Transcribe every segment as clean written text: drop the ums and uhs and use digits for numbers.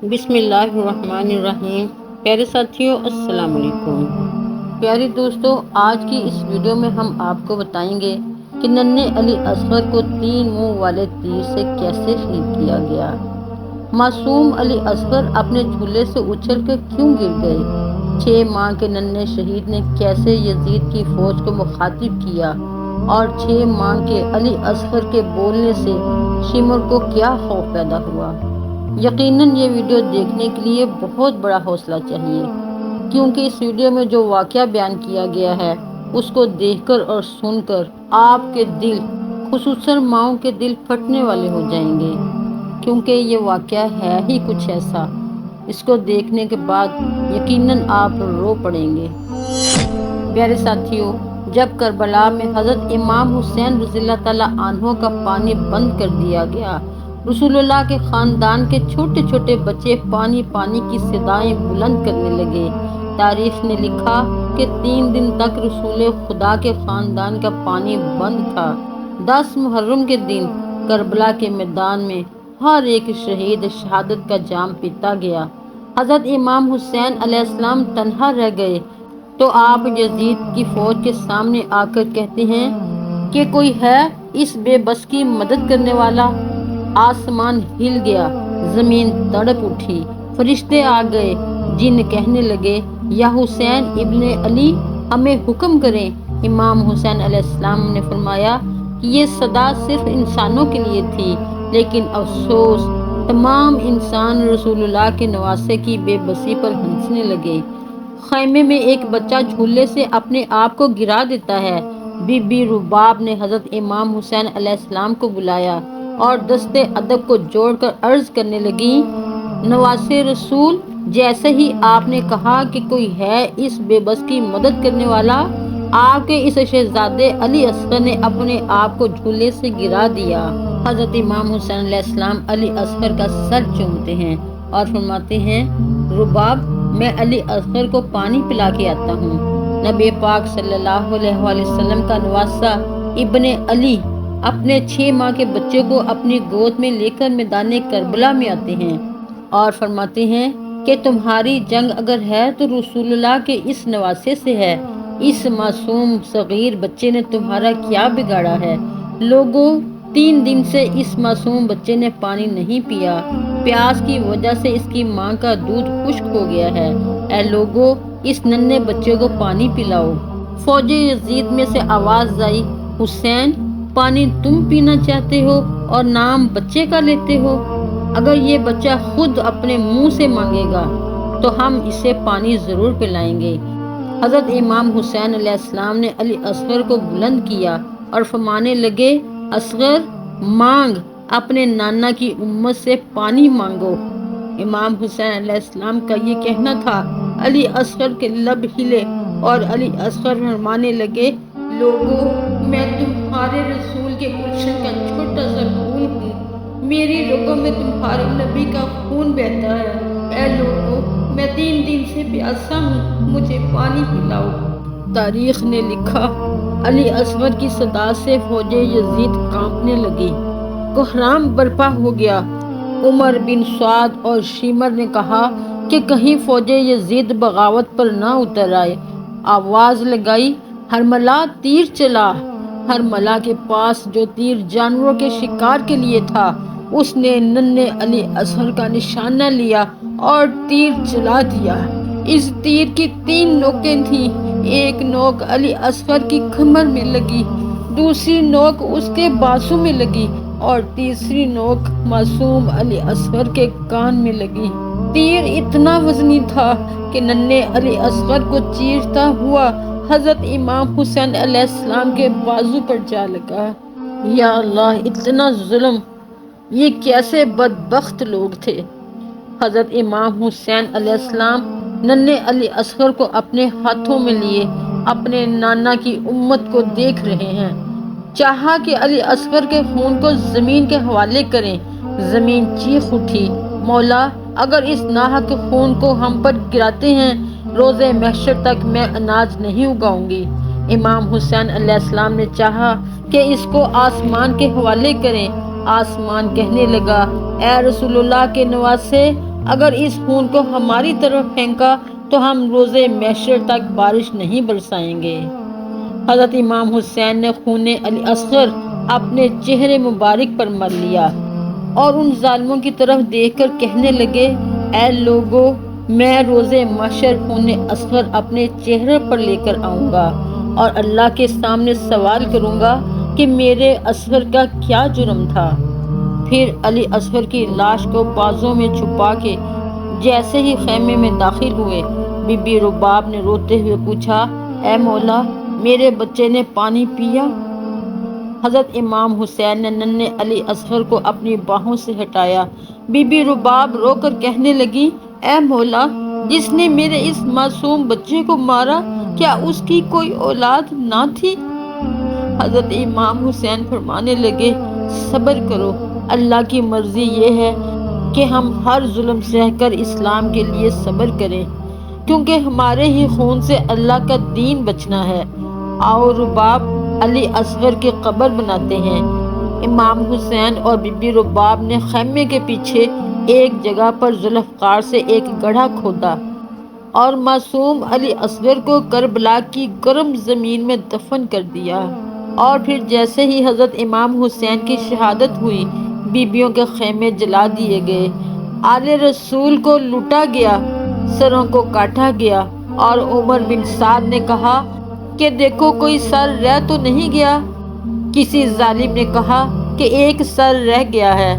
بسم اللہ الرحمن الرحیم۔ پیارے ساتھیوں، السلام علیکم۔ پیارے دوستوں، آج کی اس ویڈیو میں ہم آپ کو بتائیں گے کہ ننھے علی اصغر کو 3 منہ والے تیر سے کیسے شہید کیا گیا۔ معصوم علی اصغر اپنے جھولے سے اچھل کر کیوں گر گئے؟ 6 ماہ کے ننھے شہید نے کیسے یزید کی فوج کو مخاطب کیا اور 6 ماہ کے علی اصغر کے بولنے سے شمر کو کیا خوف پیدا ہوا؟ یقیناً یہ ویڈیو دیکھنے کے لیے بہت بڑا حوصلہ چاہیے، کیونکہ اس ویڈیو میں جو واقعہ بیان کیا گیا ہے اس کو دیکھ کر اور سن کر آپ کے دل، خصوصاً ماؤں کے دل پھٹنے والے ہو جائیں گے، کیونکہ یہ واقعہ ہے ہی کچھ ایسا۔ اس کو دیکھنے کے بعد یقیناً آپ رو پڑیں گے۔ پیارے ساتھیوں، جب کربلا میں حضرت امام حسین رضی اللہ تعالیٰ عنہ کا پانی بند کر دیا گیا، رسول اللہ کے خاندان کے چھوٹے چھوٹے بچے پانی پانی کی صدائیں بلند کرنے لگے۔ تاریخ نے لکھا کہ 3 دن تک رسول خدا کے خاندان کا پانی بند تھا۔ 10 محرم کے دن کربلا کے میدان میں ہر ایک شہید شہادت کا جام پیتا گیا۔ حضرت امام حسین علیہ السلام تنہا رہ گئے تو آپ یزید کی فوج کے سامنے آ کر کہتے ہیں کہ کوئی ہے اس بے بس کی مدد کرنے والا؟ آسمان ہل گیا، زمین تڑپ اٹھی، فرشتے آ گئے، جن کہنے لگے یا حسین ابن علی ہمیں حکم کریں۔ امام حسین علیہ السلام نے فرمایا کہ یہ صدا صرف انسانوں کے لیے تھی، لیکن افسوس تمام انسان رسول اللہ کے نواسے کی بے بسی پر ہنسنے لگے۔ خیمے میں ایک بچہ جھولے سے اپنے آپ کو گرا دیتا ہے۔ بی بی رباب نے حضرت امام حسین علیہ السلام کو بلایا اور دستے ادب کو جوڑ کر عرض کرنے لگی، نواسے رسول، جیسے ہی آپ نے کہا کہ کوئی ہے اس بے بس کی مدد کرنے والا، آپ کے اس شہزادے علی اصغر نے اپنے آپ کو جھولے سے گرا دیا۔ حضرت امام حسین علیہ السلام علی اصغر کا سر چومتے ہیں اور فرماتے ہیں، رباب، میں علی اصغر کو پانی پلا کے آتا ہوں۔ نبی پاک صلی اللہ علیہ وآلہ وسلم کا نواسہ ابن علی اپنے 6 ماہ کے بچے کو اپنی گود میں لے کر میدان کربلا میں آتے ہیں اور فرماتے ہیں کہ تمہاری جنگ اگر ہے تو رسول اللہ کے اس نواسے سے ہے۔ اس معصوم صغیر بچے نے تمہارا کیا بگاڑا ہے؟ لوگوں، 3 دن سے اس معصوم بچے نے پانی نہیں پیا۔ پیاس کی وجہ سے اس کی ماں کا دودھ خشک ہو گیا ہے۔ اے لوگوں، اس ننھے بچے کو پانی پلاؤ۔ فوج یزید میں سے آواز آئی، حسین، پانی تم پینا چاہتے ہو اور نام بچے کا لیتے ہو؟ اگر یہ بچہ خود اپنے منہ سے مانگے گا تو ہم اسے پانی ضرور پلائیں گے۔ حضرت امام حسین علیہ السلام نے علی اصغر کو بلند کیا اور فرمانے لگے، اصغر، مانگ، اپنے نانا کی امت سے پانی مانگو۔ امام حسین علیہ السلام کا یہ کہنا تھا، علی اصغر کے لب ہلے اور علی اصغر فرمانے لگے، لوگوں، میں تمہارے رسول کے گلشن کا چھوٹا سا پھول ہوں، میری رگوں میں تمہارے نبی کا خون بہتا ہے۔ اے لوگوں، میں 3 دن سے پیاسا ہوں، مجھے پانی پلاؤ۔ تاریخ نے لکھا، علی اصغر کی صدا سے فوج یزید کانپنے لگی، کوہرام برپا ہو گیا۔ عمر بن سعد اور شیمر نے کہا کہ کہیں فوج یزید بغاوت پر نہ اتر آئے۔ آواز لگائی، ہرملہ تیر چلا۔ ہرملہ کے پاس جو تیر جانوروں کے شکار کے لیے تھا، اس نے ننھے علی اصغر کا نشانہ لیا اور تیر چلا دیا۔ اس تیر کی 3 نوکیں تھیں، ایک نوک علی اصغر کی کمر میں لگی، دوسری نوک اس کے بازو میں لگی اور تیسری نوک معصوم علی اصغر کے کان میں لگی۔ تیر اتنا وزنی تھا کہ ننھے علی اصغر کو چیرتا ہوا حضرت امام حسین علیہ السلام کے بازو پر جا لگا۔ یا اللہ، اتنا ظلم! یہ کیسے بدبخت لوگ تھے! حضرت امام حسین علیہ السلام ننھے علی اصغر کو اپنے ہاتھوں میں لیے اپنے نانا کی امت کو دیکھ رہے ہیں۔ چاہا کہ علی اصغر کے خون کو زمین کے حوالے کریں۔ زمین چیخ اٹھی، مولا، اگر اس ناحق خون کو ہم پر گراتے ہیں، روز محشر تک میں اناج نہیں اگاؤں گی۔ امام حسین علیہ السلام نے چاہا کہ اس کو آسمان کے حوالے کریں۔ آسمان کہنے لگا، اے رسول اللہ کے نواسے، اگر اس خون کو ہماری طرف پھینکا تو ہم روز محشر تک بارش نہیں برسائیں گے۔ حضرت امام حسین نے خون علی اصغر اپنے چہرے مبارک پر مل لیا اور ان ظالموں کی طرف دیکھ کر کہنے لگے، اے لوگو، میں روز محشر خون اصغر اپنے چہرے پر لے کر آؤں گا اور اللہ کے سامنے سوال کروں گا کہ میرے اصغر کا کیا جرم تھا۔ پھر علی اصغر کی لاش کو بازوں میں چھپا کے جیسے ہی خیمے میں داخل ہوئے، بی بی رباب نے روتے ہوئے پوچھا، اے مولا، میرے بچے نے پانی پیا؟ حضرت امام حسین نے ننھے علی اصغر کو اپنی باہوں سے ہٹایا۔ بی بی رباب رو کر کہنے لگی، اے مولا، جس نے میرے اس معصوم بچے کو مارا، کیا اس کی کوئی اولاد نہ تھی؟ حضرت امام حسین فرمانے لگے، صبر کرو، اللہ کی مرضی یہ ہے کہ ہم ہر ظلم سہ کر اسلام کے لیے صبر کریں، کیونکہ ہمارے ہی خون سے اللہ کا دین بچنا ہے۔ آؤ رباب، علی اصغر کی قبر بناتے ہیں۔ امام حسین اور بی بی رباب نے خیمے کے پیچھے ایک جگہ پر ذوالفقار سے ایک گڑھا کھودا اور معصوم علی اصغر کو کربلا کی گرم زمین میں دفن کر دیا۔ اور پھر جیسے ہی حضرت امام حسین کی شہادت ہوئی، بیبیوں کے خیمے جلا دیے گئے، آل رسول کو لوٹا گیا، سروں کو کاٹا گیا، اور عمر بن سعد نے کہا کہ دیکھو کوئی سر رہ تو نہیں گیا۔ کسی ظالم نے کہا کہ ایک سر رہ گیا ہے۔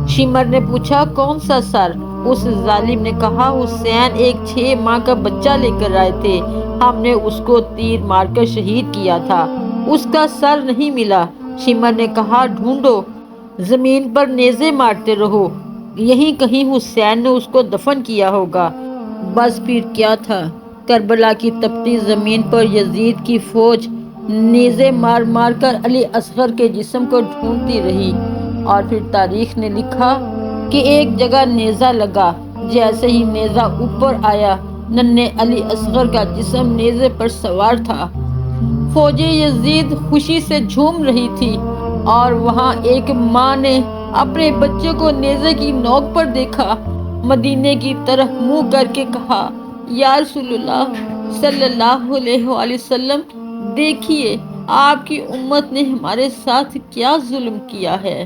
شمر نے پوچھا، کون سا سر؟ اس ظالم نے کہا، حسین ایک 6 ماہ کا بچہ لے کر آئے تھے، ہم نے اس کو تیر مار کر شہید کیا تھا، اس کا سر نہیں ملا۔ شمر نے کہا، ڈھونڈو، زمین پر نیزے مارتے رہو، یہیں کہیں حسین نے اس کو دفن کیا ہوگا۔ بس پھر کیا تھا، کربلا کی تپتی زمین پر یزید کی فوج نیزے مار مار کر علی اصغر کے جسم کو ڈھونڈتی رہی، اور پھر تاریخ نے لکھا کہ ایک جگہ نیزہ لگا، جیسے ہی نیزہ اوپر آیا، ننھے علی اصغر کا جسم نیزے پر سوار تھا۔ فوج یزید خوشی سے جھوم رہی تھی، اور وہاں ایک ماں نے اپنے بچے کو نیزے کی نوک پر دیکھا، مدینے کی طرف منہ کر کے کہا، یا رسول اللہ صلی اللہ علیہ وآلہ وسلم، دیکھیے آپ کی امت نے ہمارے ساتھ کیا ظلم کیا ہے۔